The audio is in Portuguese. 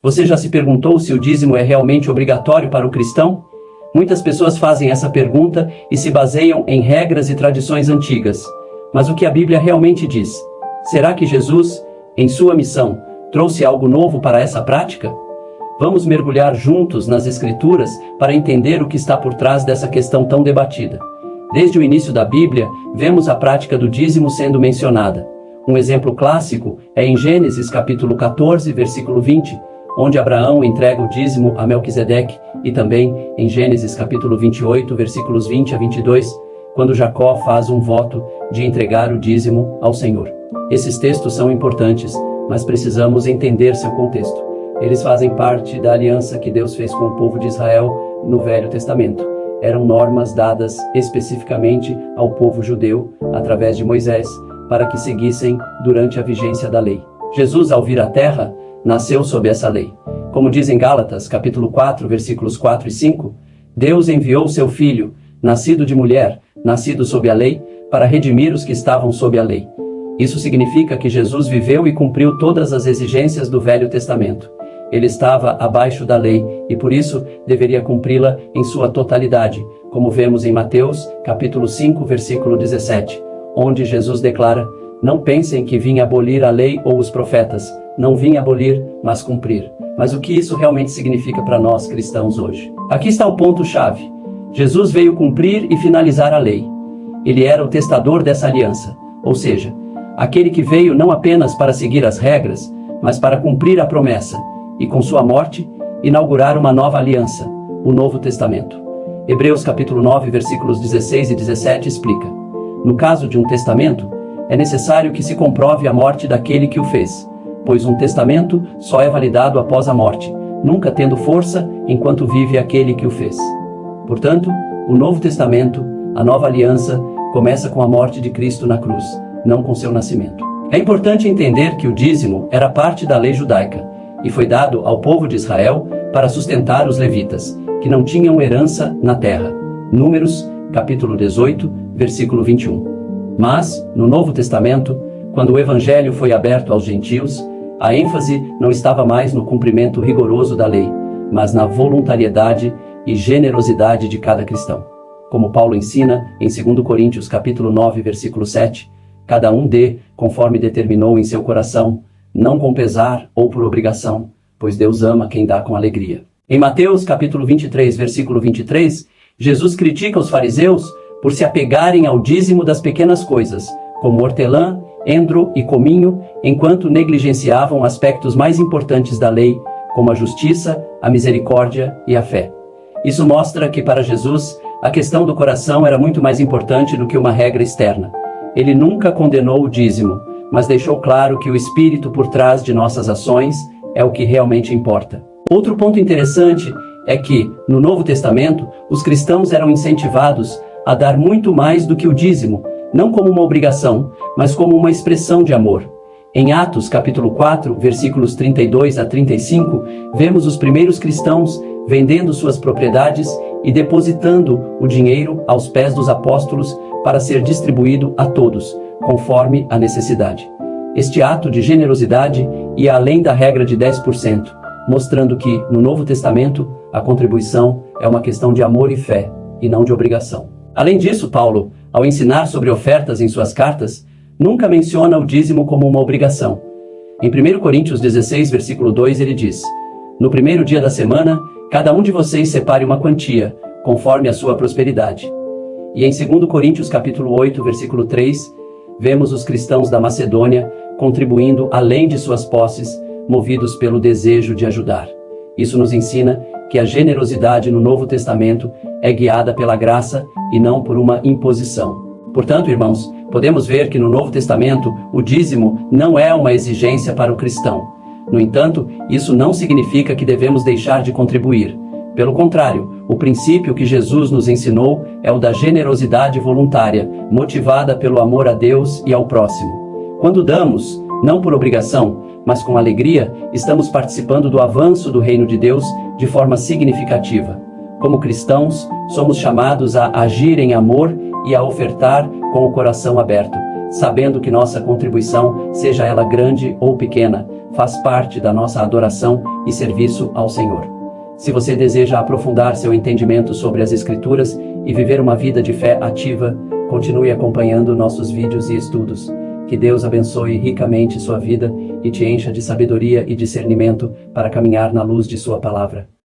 Você já se perguntou se o dízimo é realmente obrigatório para o cristão? Muitas pessoas fazem essa pergunta e se baseiam em regras e tradições antigas. Mas o que a Bíblia realmente diz? Será que Jesus, em sua missão, trouxe algo novo para essa prática? Vamos mergulhar juntos nas Escrituras para entender o que está por trás dessa questão tão debatida. Desde o início da Bíblia, vemos a prática do dízimo sendo mencionada. Um exemplo clássico é em Gênesis capítulo 14, versículo 20, onde Abraão entrega o dízimo a Melquisedeque, e também em Gênesis capítulo 28, versículos 20 a 22, quando Jacó faz um voto de entregar o dízimo ao Senhor. Esses textos são importantes, mas precisamos entender seu contexto. Eles fazem parte da aliança que Deus fez com o povo de Israel no Velho Testamento. Eram normas dadas especificamente ao povo judeu, através de Moisés, para que seguissem durante a vigência da lei. Jesus, ao vir à terra, nasceu sob essa lei. Como diz em Gálatas, capítulo 4, versículos 4 e 5, Deus enviou seu Filho, nascido de mulher, nascido sob a lei, para redimir os que estavam sob a lei. Isso significa que Jesus viveu e cumpriu todas as exigências do Velho Testamento. Ele estava abaixo da lei e por isso deveria cumpri-la em sua totalidade, como vemos em Mateus, capítulo 5, versículo 17, onde Jesus declara: "Não pensem que vim abolir a lei ou os profetas. Não vim abolir, mas cumprir." Mas o que isso realmente significa para nós cristãos hoje? Aqui está o ponto-chave. Jesus veio cumprir e finalizar a lei. Ele era o testador dessa aliança, ou seja, aquele que veio não apenas para seguir as regras, mas para cumprir a promessa, e com sua morte, inaugurar uma nova aliança, o Novo Testamento. Hebreus capítulo 9, versículos 16 e 17 explica: "No caso de um testamento, é necessário que se comprove a morte daquele que o fez, pois um testamento só é validado após a morte, nunca tendo força enquanto vive aquele que o fez." Portanto, o Novo Testamento, a nova aliança, começa com a morte de Cristo na cruz, não com seu nascimento. É importante entender que o dízimo era parte da lei judaica, e foi dado ao povo de Israel para sustentar os levitas, que não tinham herança na terra. Números, capítulo 18, versículo 21. Mas, no Novo Testamento, quando o Evangelho foi aberto aos gentios, a ênfase não estava mais no cumprimento rigoroso da lei, mas na voluntariedade e generosidade de cada cristão. Como Paulo ensina em 2 Coríntios capítulo 9, versículo 7, cada um dê conforme determinou em seu coração, não com pesar ou por obrigação, pois Deus ama quem dá com alegria. Em Mateus capítulo 23, versículo 23, Jesus critica os fariseus por se apegarem ao dízimo das pequenas coisas, como hortelã, endro e cominho, enquanto negligenciavam aspectos mais importantes da lei, como a justiça, a misericórdia e a fé. Isso mostra que para Jesus, a questão do coração era muito mais importante do que uma regra externa. Ele nunca condenou o dízimo, mas deixou claro que o espírito por trás de nossas ações é o que realmente importa. Outro ponto interessante é que, no Novo Testamento, os cristãos eram incentivados a dar muito mais do que o dízimo, não como uma obrigação, mas como uma expressão de amor. Em Atos, capítulo 4, versículos 32 a 35, vemos os primeiros cristãos vendendo suas propriedades e depositando o dinheiro aos pés dos apóstolos para ser distribuído a todos, conforme a necessidade. Este ato de generosidade ia além da regra de 10%, mostrando que, no Novo Testamento, a contribuição é uma questão de amor e fé, e não de obrigação. Além disso, Paulo, ao ensinar sobre ofertas em suas cartas, nunca menciona o dízimo como uma obrigação. Em 1 Coríntios 16, versículo 2, ele diz: "No primeiro dia da semana, cada um de vocês separe uma quantia, conforme a sua prosperidade." E em 2 Coríntios capítulo 8, versículo 3, vemos os cristãos da Macedônia contribuindo além de suas posses, movidos pelo desejo de ajudar. Isso nos ensina que a generosidade no Novo Testamento é guiada pela graça e não por uma imposição. Portanto, irmãos, podemos ver que no Novo Testamento o dízimo não é uma exigência para o cristão. No entanto, isso não significa que devemos deixar de contribuir. Pelo contrário, o princípio que Jesus nos ensinou é o da generosidade voluntária, motivada pelo amor a Deus e ao próximo. Quando damos, não por obrigação, mas com alegria, estamos participando do avanço do reino de Deus de forma significativa. Como cristãos, somos chamados a agir em amor e a ofertar com o coração aberto, sabendo que nossa contribuição, seja ela grande ou pequena, faz parte da nossa adoração e serviço ao Senhor. Se você deseja aprofundar seu entendimento sobre as Escrituras e viver uma vida de fé ativa, continue acompanhando nossos vídeos e estudos. Que Deus abençoe ricamente sua vida e te encha de sabedoria e discernimento para caminhar na luz de sua palavra.